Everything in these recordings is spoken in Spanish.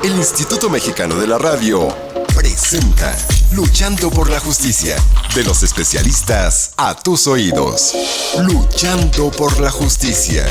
El Instituto Mexicano de la Radio presenta Luchando por la Justicia. De los especialistas a tus oídos. Luchando por la Justicia.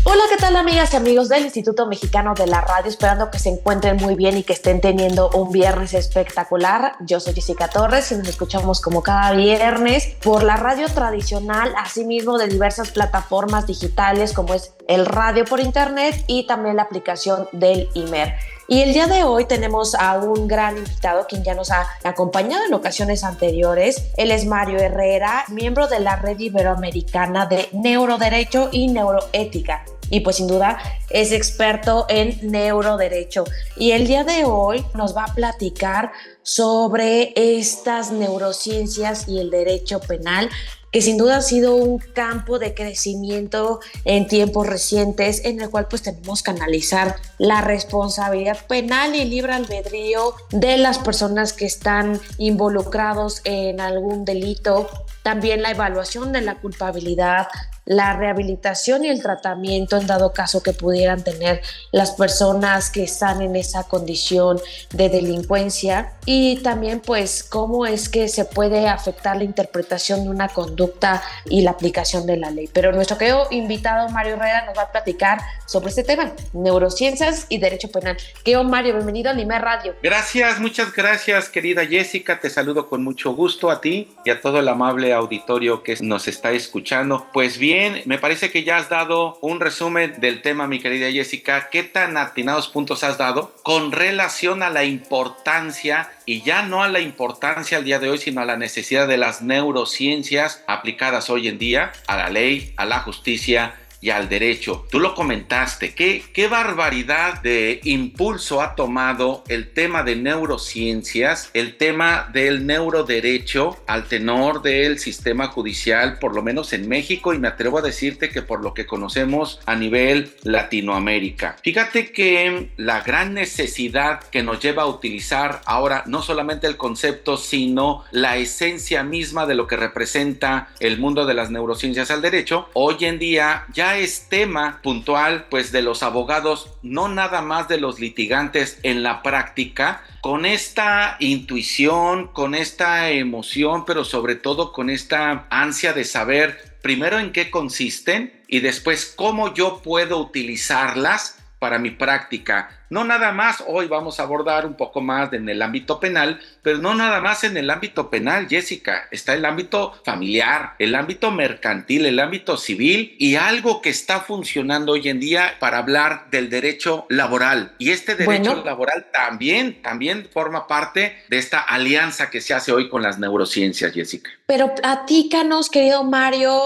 Hola, ¿qué tal, amigas y amigos del Instituto Mexicano de la Radio? Esperando que se encuentren muy bien y que estén teniendo un viernes espectacular. Yo soy Jessica Torres y nos escuchamos como cada viernes por la radio tradicional, asimismo de diversas plataformas digitales como es el radio por internet y también la aplicación del IMER. Y el día de hoy tenemos a un gran invitado quien ya nos ha acompañado en ocasiones anteriores. Él es Mario Herrera, miembro de la Red Iberoamericana de Neuroderecho y Neuroética. Y pues sin duda es experto en neuroderecho. Y el día de hoy nos va a platicar sobre estas neurociencias y el derecho penal, que sin duda ha sido un campo de crecimiento en tiempos recientes, en el cual pues tenemos que analizar la responsabilidad penal y libre albedrío de las personas que están involucrados en algún delito, también la evaluación de la culpabilidad, la rehabilitación y el tratamiento en dado caso que pudieran tener las personas que están en esa condición de delincuencia, y también pues cómo es que se puede afectar la interpretación de una conducta y la aplicación de la ley. Pero nuestro querido invitado Mario Herrera nos va a platicar sobre este tema, neurociencias y derecho penal. Querido Mario, bienvenido al IMER Radio. Gracias, muchas gracias, querida Jessica, te saludo con mucho gusto a ti y a todo el amable auditorio que nos está escuchando. Pues bien, me parece que ya has dado un resumen del tema, mi querida Jessica. ¿Qué tan atinados puntos has dado con relación a la importancia, y ya no a la importancia al día de hoy, sino a la necesidad de las neurociencias aplicadas hoy en día a la ley, a la justicia y al derecho? Tú lo comentaste, qué barbaridad de impulso ha tomado el tema de neurociencias, el tema del neuroderecho al tenor del sistema judicial, por lo menos en México, y me atrevo a decirte que por lo que conocemos a nivel Latinoamérica. Fíjate que la gran necesidad que nos lleva a utilizar ahora no solamente el concepto, sino la esencia misma de lo que representa el mundo de las neurociencias al derecho, hoy en día ya es tema puntual pues de los abogados, no nada más de los litigantes en la práctica, con esta intuición, con esta emoción, pero sobre todo con esta ansia de saber primero en qué consisten y después cómo yo puedo utilizarlas para mi práctica. No nada más, hoy vamos a abordar un poco más en el ámbito penal, pero no nada más en el ámbito penal, Jessica. Está el ámbito familiar, el ámbito mercantil, el ámbito civil y algo que está funcionando hoy en día para hablar del derecho laboral. Y este derecho laboral también forma parte de esta alianza que se hace hoy con las neurociencias, Jessica. Pero platícanos, querido Mario,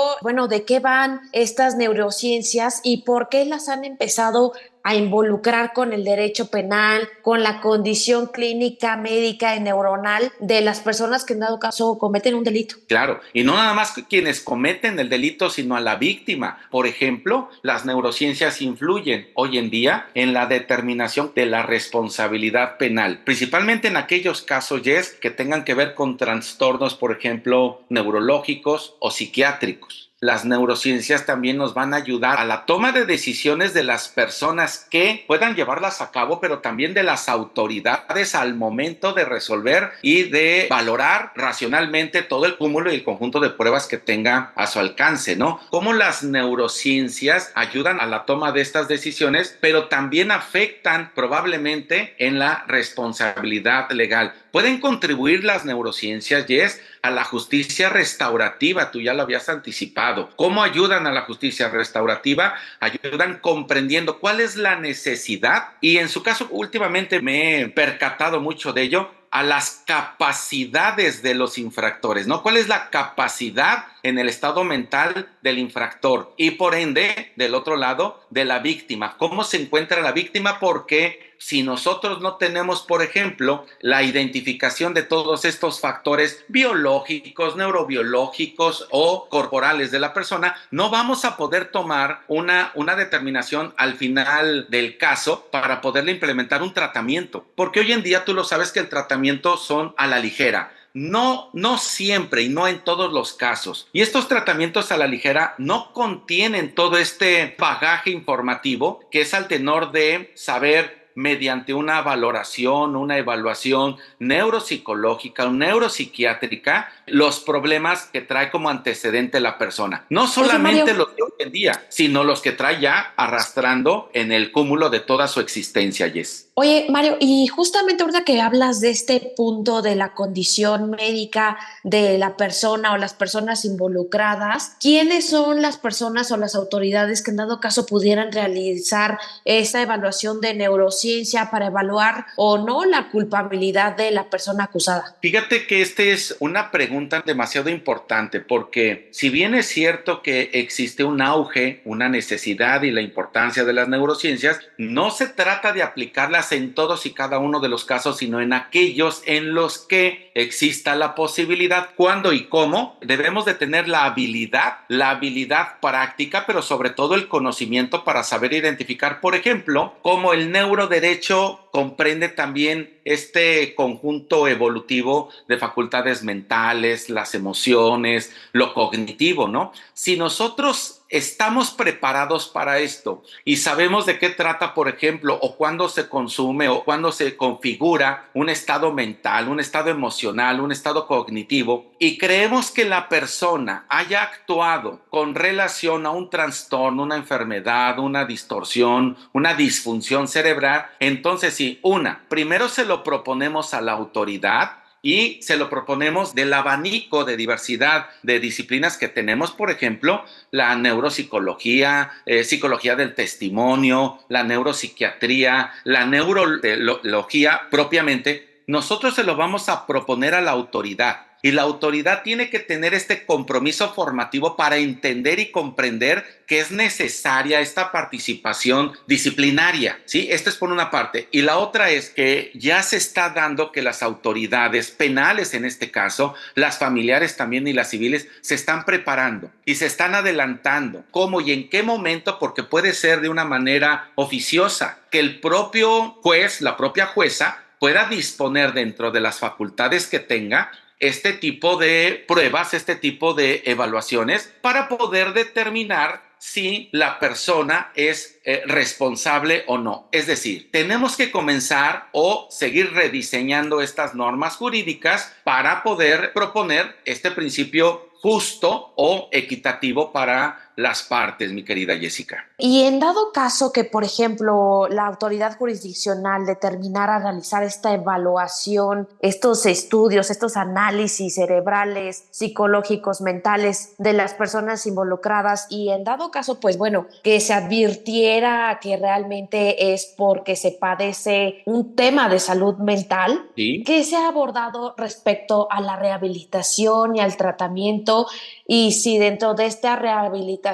¿de qué van estas neurociencias y por qué las han empezado a involucrar con el derecho penal, con la condición clínica, médica y neuronal de las personas que en dado caso cometen un delito? Claro, y no nada más quienes cometen el delito, sino a la víctima. Por ejemplo, las neurociencias influyen hoy en día en la determinación de la responsabilidad penal, principalmente en aquellos casos, Jess, que tengan que ver con trastornos, por ejemplo, neurológicos o psiquiátricos. Las neurociencias también nos van a ayudar a la toma de decisiones de las personas que puedan llevarlas a cabo, pero también de las autoridades al momento de resolver y de valorar racionalmente todo el cúmulo y el conjunto de pruebas que tenga a su alcance, ¿no? Cómo las neurociencias ayudan a la toma de estas decisiones, pero también afectan probablemente en la responsabilidad legal. Pueden contribuir las neurociencias, Jess, a la justicia restaurativa, tú ya lo habías anticipado. ¿Cómo ayudan a la justicia restaurativa? Ayudan comprendiendo cuál es la necesidad, y en su caso últimamente me he percatado mucho de ello, a las capacidades de los infractores, ¿no? ¿Cuál es la capacidad en el estado mental del infractor? Y por ende, del otro lado, de la víctima. ¿Cómo se encuentra la víctima? Porque si nosotros no tenemos, por ejemplo, la identificación de todos estos factores biológicos, neurobiológicos o corporales de la persona, no vamos a poder tomar una determinación al final del caso para poderle implementar un tratamiento. Porque hoy en día tú lo sabes que el tratamiento son a la ligera. No siempre y no en todos los casos. Y estos tratamientos a la ligera no contienen todo este bagaje informativo que es al tenor de saber mediante una valoración, una evaluación neuropsicológica o neuropsiquiátrica los problemas que trae como antecedente la persona. No solamente Mario, los de hoy en día, sino los que trae ya arrastrando en el cúmulo de toda su existencia, Jess. Oye, Mario, y justamente ahorita que hablas de este punto de la condición médica de la persona o las personas involucradas, ¿quiénes son las personas o las autoridades que en dado caso pudieran realizar esa evaluación de neurociencia para evaluar o no la culpabilidad de la persona acusada? Fíjate que esta es una pregunta demasiado importante porque si bien es cierto que existe un auge, una necesidad y la importancia de las neurociencias, no se trata de aplicarlas en todos y cada uno de los casos, sino en aquellos en los que exista la posibilidad. ¿Cuándo y cómo? Debemos de tener la habilidad práctica, pero sobre todo el conocimiento para saber identificar, por ejemplo, cómo el neuroderecho comprende también este conjunto evolutivo de facultades mentales, las emociones, lo cognitivo, ¿no? Si nosotros estamos preparados para esto y sabemos de qué trata, por ejemplo, o cuándo se consume o cuándo se configura un estado mental, un estado emocional, un estado cognitivo, y creemos que la persona haya actuado con relación a un trastorno, una enfermedad, una distorsión, una disfunción cerebral, entonces sí, primero se lo proponemos a la autoridad y se lo proponemos del abanico de diversidad de disciplinas que tenemos, por ejemplo, la neuropsicología, psicología del testimonio, la neuropsiquiatría, la neurología propiamente. Nosotros se lo vamos a proponer a la autoridad. Y la autoridad tiene que tener este compromiso formativo para entender y comprender que es necesaria esta participación disciplinaria, ¿sí? Esto es por una parte. Y la otra es que ya se está dando que las autoridades penales, en este caso, las familiares también y las civiles, se están preparando y se están adelantando. ¿Cómo y en qué momento? Porque puede ser de una manera oficiosa, que el propio juez, la propia jueza, pueda disponer dentro de las facultades que tenga este tipo de pruebas, este tipo de evaluaciones para poder determinar si la persona es responsable o no. Es decir, tenemos que comenzar o seguir rediseñando estas normas jurídicas para poder proponer este principio justo o equitativo para las partes, mi querida Jessica. Y en dado caso que, por ejemplo, la autoridad jurisdiccional determinara realizar esta evaluación, estos estudios, estos análisis cerebrales, psicológicos, mentales de las personas involucradas y en dado caso, pues bueno, que se advirtiera que realmente es porque se padece un tema de salud mental, ¿Sí? ¿qué se ha abordado respecto a la rehabilitación y al tratamiento? Y si dentro de esta rehabilitación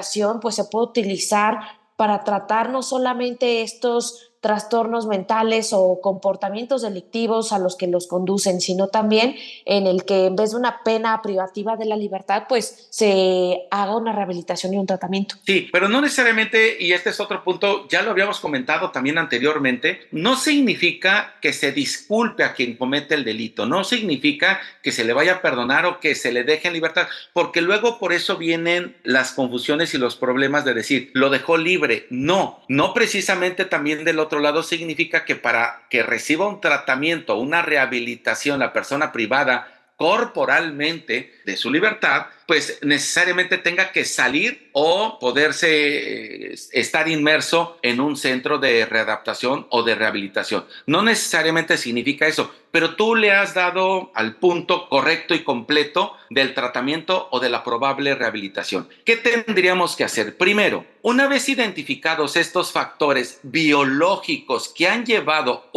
pues se puede utilizar para tratar no solamente estos trastornos mentales o comportamientos delictivos a los que los conducen, sino también en el que en vez de una pena privativa de la libertad, pues se haga una rehabilitación y un tratamiento. Sí, pero no necesariamente, y este es otro punto, ya lo habíamos comentado también anteriormente, no significa que se disculpe a quien comete el delito, no significa que se le vaya a perdonar o que se le deje en libertad, porque luego por eso vienen las confusiones y los problemas de decir, lo dejó libre. No precisamente también del otro lado significa que para que reciba un tratamiento, una rehabilitación, la persona privada corporalmente de su libertad, pues necesariamente tenga que salir o poderse estar inmerso en un centro de readaptación o de rehabilitación. No necesariamente significa eso, pero tú le has dado al punto correcto y completo del tratamiento o de la probable rehabilitación. ¿Qué tendríamos que hacer? Primero, una vez identificados estos factores biológicos que han llevado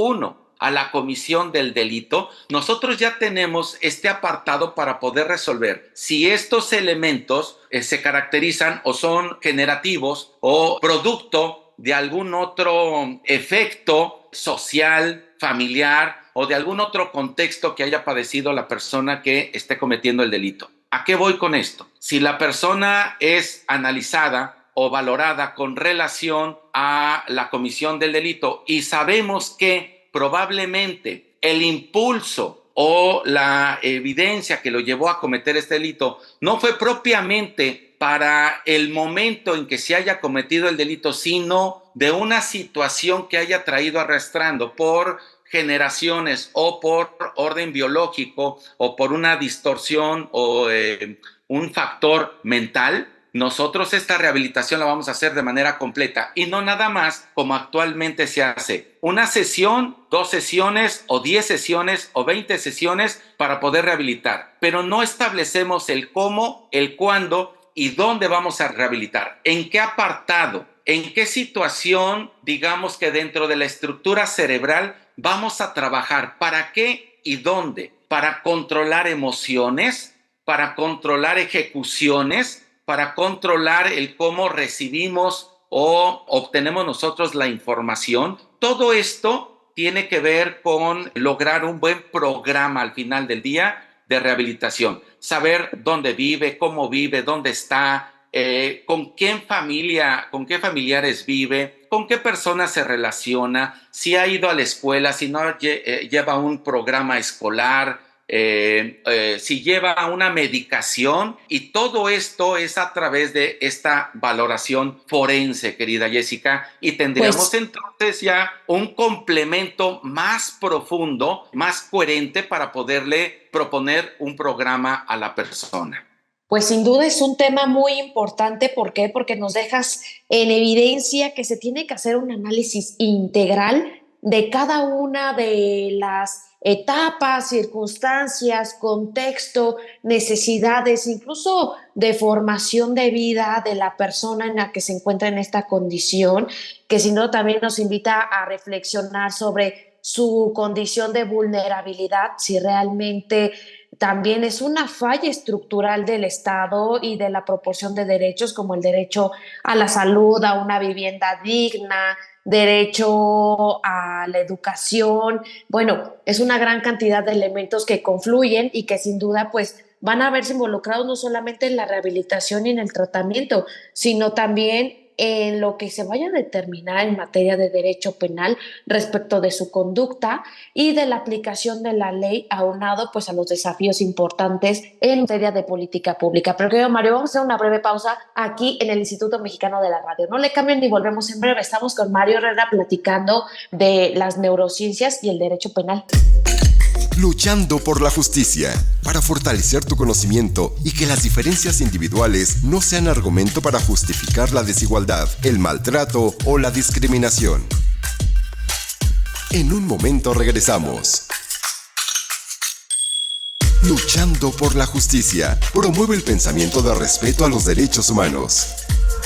a la comisión del delito, nosotros ya tenemos este apartado para poder resolver si estos elementos se caracterizan o son generativos o producto de algún otro efecto social, familiar o de algún otro contexto que haya padecido la persona que esté cometiendo el delito. ¿A qué voy con esto? Si la persona es analizada o valorada con relación a la comisión del delito y sabemos que probablemente el impulso o la evidencia que lo llevó a cometer este delito no fue propiamente para el momento en que se haya cometido el delito, sino de una situación que haya traído arrastrando por generaciones o por orden biológico o por una distorsión o un factor mental, nosotros esta rehabilitación la vamos a hacer de manera completa y no nada más como actualmente se hace. Una sesión, 2 sesiones o 10 sesiones o 20 sesiones para poder rehabilitar, pero no establecemos el cómo, el cuándo y dónde vamos a rehabilitar, en qué apartado, en qué situación, digamos que dentro de la estructura cerebral vamos a trabajar, para qué y dónde, para controlar emociones, para controlar ejecuciones, para controlar el cómo recibimos o obtenemos nosotros la información. Todo esto tiene que ver con lograr un buen programa al final del día de rehabilitación. Saber dónde vive, cómo vive, dónde está, con qué familiares vive, con qué personas se relaciona, si ha ido a la escuela, si no lleva un programa escolar, si lleva una medicación, y todo esto es a través de esta valoración forense, querida Jessica, y tendríamos entonces ya un complemento más profundo, más coherente para poderle proponer un programa a la persona. Pues sin duda es un tema muy importante. ¿Por qué? Porque nos dejas en evidencia que se tiene que hacer un análisis integral de cada una de las etapas, circunstancias, contexto, necesidades, incluso de formación de vida de la persona en la que se encuentra en esta condición, que sin duda también nos invita a reflexionar sobre su condición de vulnerabilidad, si realmente también es una falla estructural del Estado y de la proporción de derechos, como el derecho a la salud, a una vivienda digna, derecho a la educación. Bueno, es una gran cantidad de elementos que confluyen y que sin duda pues van a verse involucrados no solamente en la rehabilitación y en el tratamiento, sino también en lo que se vaya a determinar en materia de derecho penal respecto de su conducta y de la aplicación de la ley, aunado pues a los desafíos importantes en materia de política pública. Pero querido Mario, vamos a hacer una breve pausa aquí en el Instituto Mexicano de la Radio. No le cambien ni volvemos en breve. Estamos con Mario Herrera platicando de las neurociencias y el derecho penal. Luchando por la justicia, para fortalecer tu conocimiento y que las diferencias individuales no sean argumento para justificar la desigualdad, el maltrato o la discriminación. En un momento regresamos. Luchando por la justicia, promueve el pensamiento de respeto a los derechos humanos.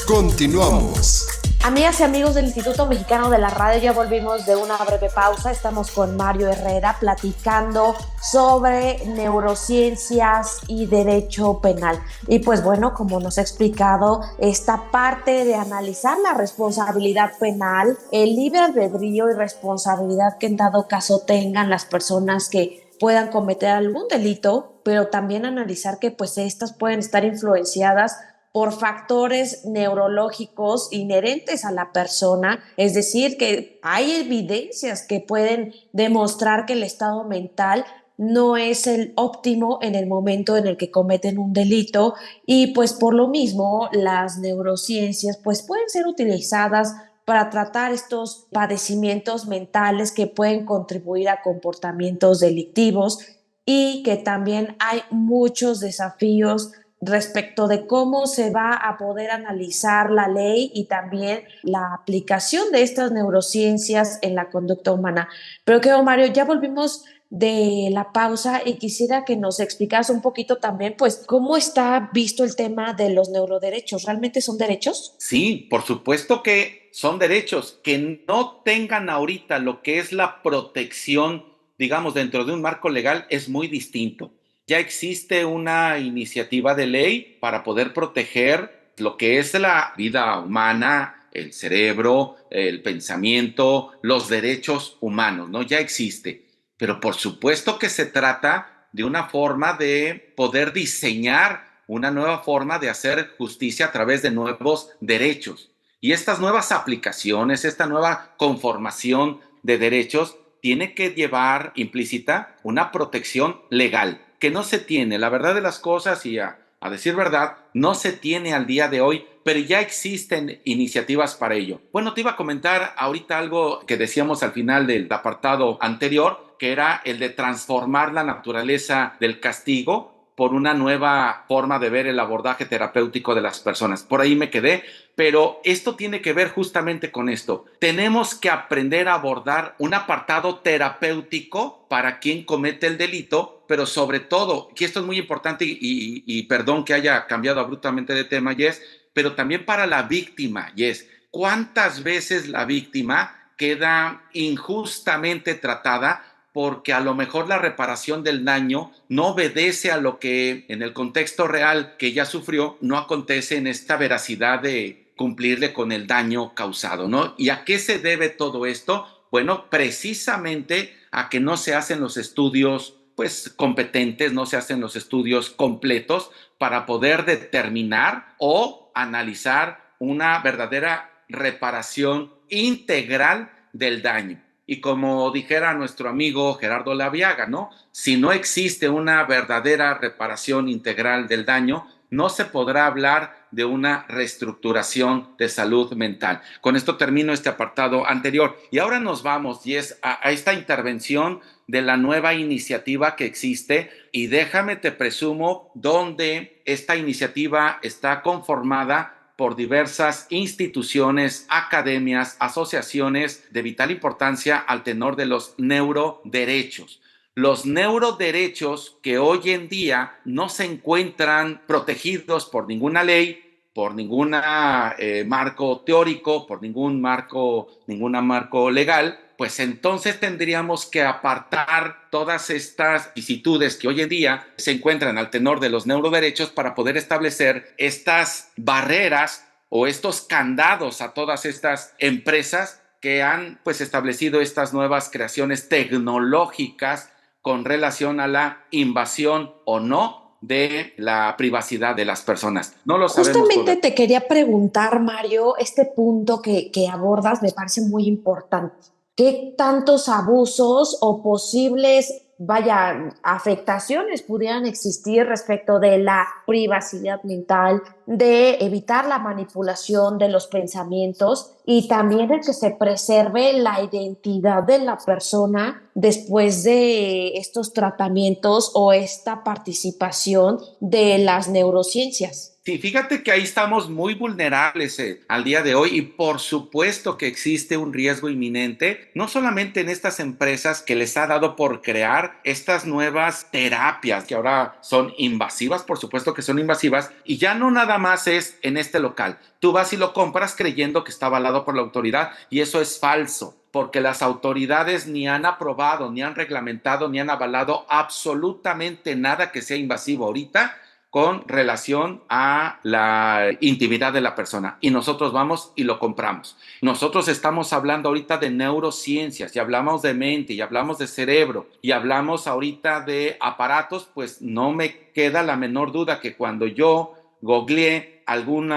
Continuamos. Amigas y amigos del Instituto Mexicano de la Radio, ya volvimos de una breve pausa. Estamos con Mario Herrera platicando sobre neurociencias y derecho penal. Y pues bueno, como nos ha explicado, esta parte de analizar la responsabilidad penal, el libre albedrío y responsabilidad que en dado caso tengan las personas que puedan cometer algún delito, pero también analizar que pues estas pueden estar influenciadas por factores neurológicos inherentes a la persona, es decir, que hay evidencias que pueden demostrar que el estado mental no es el óptimo en el momento en el que cometen un delito, y pues por lo mismo las neurociencias pues pueden ser utilizadas para tratar estos padecimientos mentales que pueden contribuir a comportamientos delictivos, y que también hay muchos desafíos respecto de cómo se va a poder analizar la ley y también la aplicación de estas neurociencias en la conducta humana. Pero que, Mario, ya volvimos de la pausa y quisiera que nos explicas un poquito también, pues, cómo está visto el tema de los neuroderechos. ¿Realmente son derechos? Sí, por supuesto que son derechos. Que no tengan ahorita lo que es la protección, digamos, dentro de un marco legal es muy distinto. Ya existe una iniciativa de ley para poder proteger lo que es la vida humana, el cerebro, el pensamiento, los derechos humanos, ¿no? Ya existe. Pero por supuesto que se trata de una forma de poder diseñar una nueva forma de hacer justicia a través de nuevos derechos. Y estas nuevas aplicaciones, esta nueva conformación de derechos, tiene que llevar implícita una protección legal, que no se tiene. La verdad de las cosas, y a decir verdad, no se tiene al día de hoy, pero ya existen iniciativas para ello. Bueno, te iba a comentar ahorita algo que decíamos al final del apartado anterior, que era el de transformar la naturaleza del castigo por una nueva forma de ver el abordaje terapéutico de las personas. Por ahí me quedé, pero esto tiene que ver justamente con esto. Tenemos que aprender a abordar un apartado terapéutico para quien comete el delito, pero sobre todo, que esto es muy importante y perdón que haya cambiado abruptamente de tema, Jess, pero también para la víctima, Jess. ¿Cuántas veces la víctima queda injustamente tratada porque a lo mejor la reparación del daño no obedece a lo que en el contexto real que ella sufrió no acontece en esta veracidad de cumplirle con el daño causado, ¿no? ¿Y a qué se debe todo esto? Bueno, precisamente a que no se hacen los estudios pues competentes, no se hacen los estudios completos para poder determinar o analizar una verdadera reparación integral del daño. Y como dijera nuestro amigo Gerardo Laviaga, ¿no? Si no existe una verdadera reparación integral del daño, no se podrá hablar de una reestructuración de salud mental. Con esto termino este apartado anterior. Y ahora nos vamos, y es a esta intervención de la nueva iniciativa que existe. Y déjame te presumo donde esta iniciativa está conformada por diversas instituciones, academias, asociaciones de vital importancia al tenor de los neuroderechos. Los neuroderechos que hoy en día no se encuentran protegidos por ninguna ley, por ningún marco teórico, por ningún marco legal, pues entonces tendríamos que apartar todas estas vicisitudes que hoy en día se encuentran al tenor de los neuroderechos para poder establecer estas barreras o estos candados a todas estas empresas que han pues establecido estas nuevas creaciones tecnológicas con relación a la invasión o no de la privacidad de las personas. No lo sabemos. Justamente te quería preguntar, Mario, este punto que abordas me parece muy importante. ¿Qué tantos abusos o posibles, afectaciones pudieran existir respecto de la privacidad mental, de evitar la manipulación de los pensamientos y también de que se preserve la identidad de la persona después de estos tratamientos o esta participación de las neurociencias? Sí, fíjate que ahí estamos muy vulnerables al día de hoy y por supuesto que existe un riesgo inminente, no solamente en estas empresas que les ha dado por crear estas nuevas terapias que ahora son invasivas, por supuesto que son invasivas, y ya no nada más es en este local. Tú vas y lo compras creyendo que está avalado por la autoridad y eso es falso, porque las autoridades ni han aprobado, ni han reglamentado, ni han avalado absolutamente nada que sea invasivo ahorita con relación a la intimidad de la persona y nosotros vamos y lo compramos. Nosotros estamos hablando ahorita de neurociencias y hablamos de mente y hablamos de cerebro y hablamos ahorita de aparatos, pues no me queda la menor duda que cuando yo googleé algún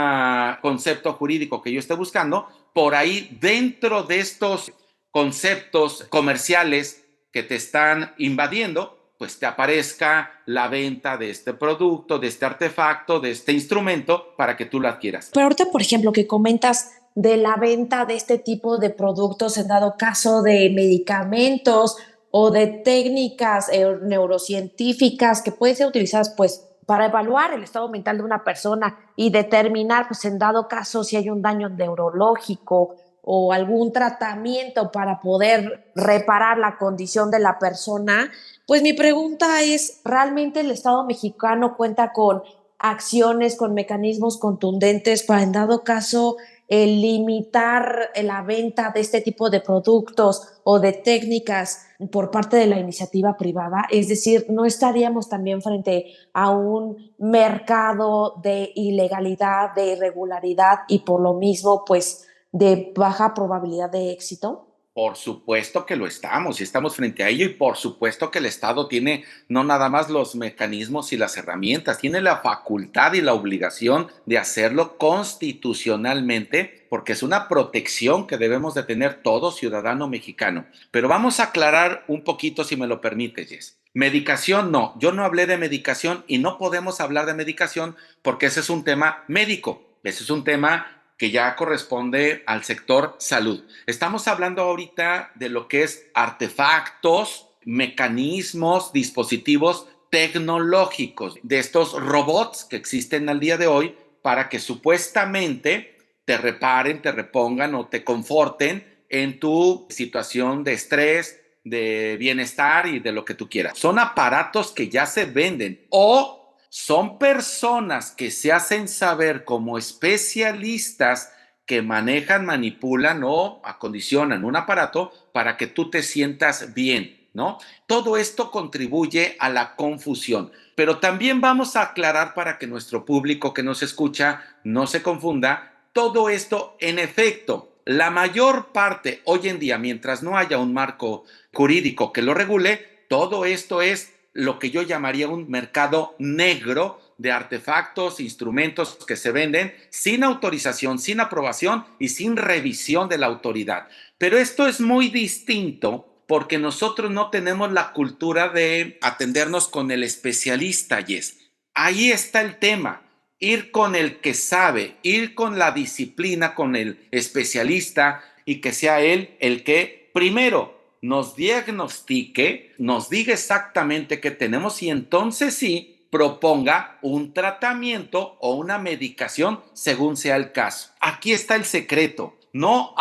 concepto jurídico que yo esté buscando, por ahí dentro de estos conceptos comerciales que te están invadiendo, pues te aparezca la venta de este producto, de este artefacto, de este instrumento para que tú lo adquieras. Pero ahorita, por ejemplo, que comentas de la venta de este tipo de productos en dado caso de medicamentos o de técnicas neurocientíficas que pueden ser utilizadas pues para evaluar el estado mental de una persona y determinar pues en dado caso si hay un daño neurológico o algún tratamiento para poder reparar la condición de la persona, pues mi pregunta es, ¿realmente el Estado mexicano cuenta con acciones, con mecanismos contundentes para, en dado caso, limitar la venta de este tipo de productos o de técnicas por parte de la iniciativa privada? Es decir, ¿no estaríamos también frente a un mercado de ilegalidad, de irregularidad y por lo mismo, pues, de baja probabilidad de éxito? Por supuesto que lo estamos y estamos frente a ello, y por supuesto que el Estado tiene no nada más los mecanismos y las herramientas, tiene la facultad y la obligación de hacerlo constitucionalmente, porque es una protección que debemos de tener todo ciudadano mexicano. Pero vamos a aclarar un poquito, si me lo permites, Jess. Medicación, no, yo no hablé de medicación y no podemos hablar de medicación porque ese es un tema médico, ese es un tema que ya corresponde al sector salud. Estamos hablando ahorita de lo que es artefactos, mecanismos, dispositivos tecnológicos, de estos robots que existen al día de hoy para que supuestamente te reparen, te repongan o te conforten en tu situación de estrés, de bienestar y de lo que tú quieras. Son aparatos que ya se venden o son personas que se hacen saber como especialistas que manejan, manipulan o acondicionan un aparato para que tú te sientas bien, ¿no? Todo esto contribuye a la confusión, pero también vamos a aclarar para que nuestro público que nos escucha no se confunda. Todo esto, en efecto, la mayor parte hoy en día, mientras no haya un marco jurídico que lo regule, todo esto es lo que yo llamaría un mercado negro de artefactos, instrumentos que se venden sin autorización, sin aprobación y sin revisión de la autoridad. Pero esto es muy distinto porque nosotros no tenemos la cultura de atendernos con el especialista, Jess. Ahí está el tema. Ir con el que sabe, ir con la disciplina, con el especialista y que sea él el que primero nos diagnostique, nos diga exactamente qué tenemos y entonces sí proponga un tratamiento o una medicación según sea el caso. Aquí está el secreto, no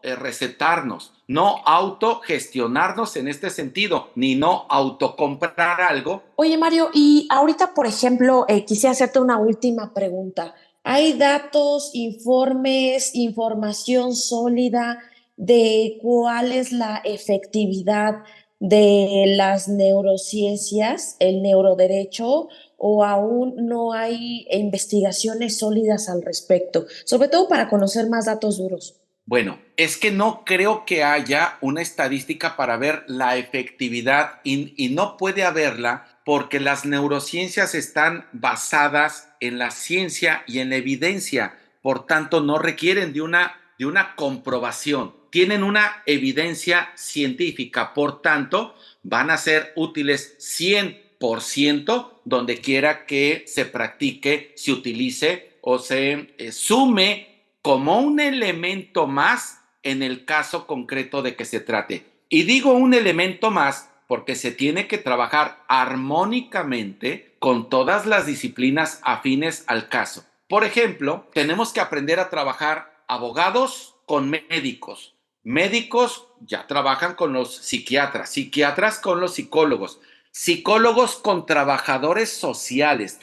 recetarnos, no autogestionarnos en este sentido, ni no autocomprar algo. Oye, Mario, y ahorita, por ejemplo, quisiera hacerte una última pregunta. ¿Hay datos, informes, información sólida de cuál es la efectividad de las neurociencias, el neuroderecho, o aún no hay investigaciones sólidas al respecto? Sobre todo para conocer más datos duros. Bueno, es que no creo que haya una estadística para ver la efectividad y no puede haberla porque las neurociencias están basadas en la ciencia y en la evidencia, por tanto no requieren de una comprobación, tienen una evidencia científica, por tanto van a ser útiles 100% donde quiera que se practique, se utilice o se sume como un elemento más en el caso concreto de que se trate. Y digo un elemento más porque se tiene que trabajar armónicamente con todas las disciplinas afines al caso. Por ejemplo, tenemos que aprender a trabajar abogados con médicos. Médicos ya trabajan con los psiquiatras, psiquiatras con los psicólogos, psicólogos con trabajadores sociales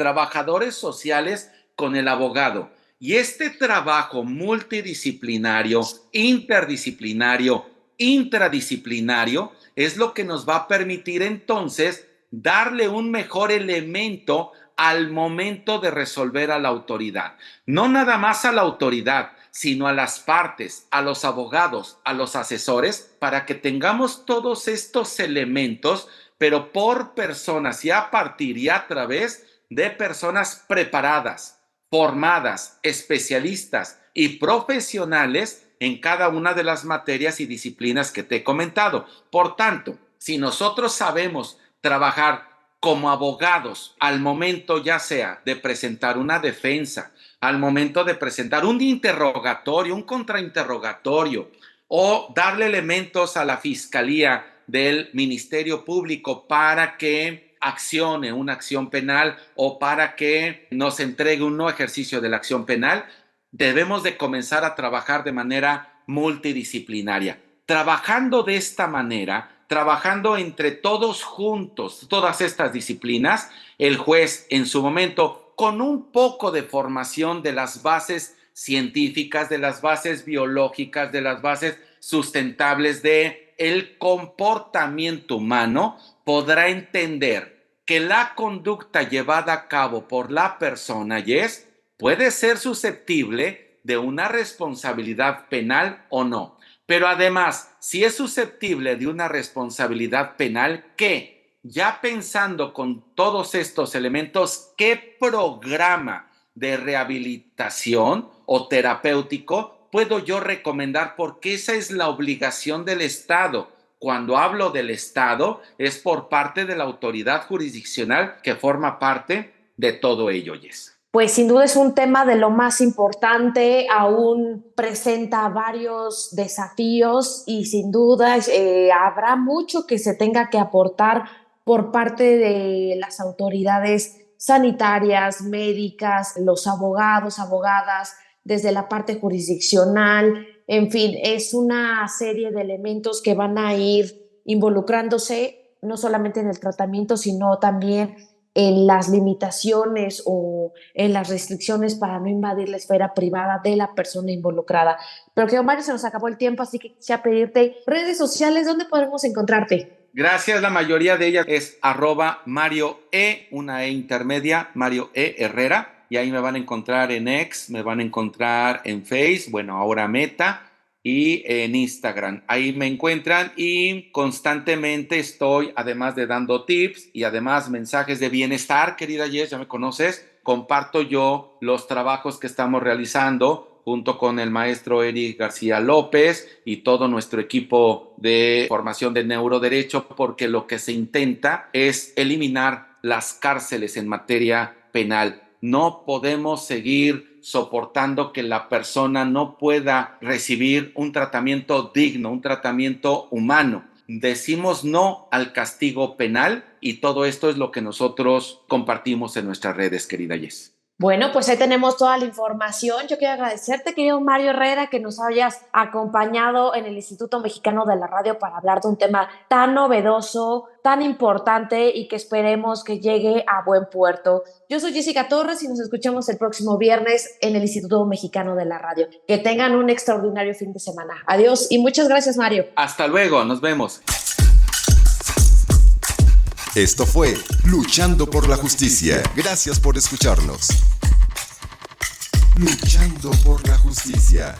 con el abogado. Y este trabajo multidisciplinario, interdisciplinario, intradisciplinario, es lo que nos va a permitir entonces darle un mejor elemento al momento de resolver a la autoridad. No nada más a la autoridad, sino a las partes, a los abogados, a los asesores, para que tengamos todos estos elementos, pero por personas y a partir y a través de personas preparadas, formadas, especialistas y profesionales en cada una de las materias y disciplinas que te he comentado. Por tanto, si nosotros sabemos trabajar como abogados al momento ya sea de presentar una defensa, al momento de presentar un interrogatorio, un contrainterrogatorio o darle elementos a la fiscalía del Ministerio Público para que accione una acción penal o para que nos entregue un no ejercicio de la acción penal, debemos de comenzar a trabajar de manera multidisciplinaria. Trabajando de esta manera, trabajando entre todos juntos, todas estas disciplinas, el juez en su momento, con un poco de formación de las bases científicas, de las bases biológicas, de las bases sustentables de el comportamiento humano, podrá entender que la conducta llevada a cabo por la persona, puede ser susceptible de una responsabilidad penal o no. Pero además, si es susceptible de una responsabilidad penal, ¿qué? Ya pensando con todos estos elementos, ¿qué programa de rehabilitación o terapéutico puedo yo recomendar? Porque esa es la obligación del Estado. Cuando hablo del Estado, es por parte de la autoridad jurisdiccional que forma parte de todo ello, Jess. Pues sin duda es un tema de lo más importante, aún presenta varios desafíos y sin duda habrá mucho que se tenga que aportar por parte de las autoridades sanitarias, médicas, los abogados, abogadas, desde la parte jurisdiccional, en fin, es una serie de elementos que van a ir involucrándose no solamente en el tratamiento, sino también en las limitaciones o en las restricciones para no invadir la esfera privada de la persona involucrada. Pero que Mario, se nos acabó el tiempo, así que quisiera pedirte redes sociales, ¿dónde podemos encontrarte? Gracias, la mayoría de ellas es @Mario E, una E intermedia, Mario E Herrera, y ahí me van a encontrar en X, me van a encontrar en Face, bueno, ahora Meta, y en Instagram. Ahí me encuentran y constantemente estoy, además de dando tips y además mensajes de bienestar, querida Jess, ya me conoces, comparto yo los trabajos que estamos realizando junto con el maestro Eric García López y todo nuestro equipo de formación de neuroderecho, porque lo que se intenta es eliminar las cárceles en materia penal. No podemos seguir soportando que la persona no pueda recibir un tratamiento digno, un tratamiento humano. Decimos no al castigo penal y todo esto es lo que nosotros compartimos en nuestras redes, querida Jess. Bueno, pues ahí tenemos toda la información. Yo quiero agradecerte, querido Mario Herrera, que nos hayas acompañado en el Instituto Mexicano de la Radio para hablar de un tema tan novedoso, tan importante y que esperemos que llegue a buen puerto. Yo soy Jessica Torres y nos escuchamos el próximo viernes en el Instituto Mexicano de la Radio. Que tengan un extraordinario fin de semana. Adiós y muchas gracias, Mario. Hasta luego, nos vemos. Esto fue Luchando por la Justicia. Gracias por escucharnos. Luchando por la Justicia.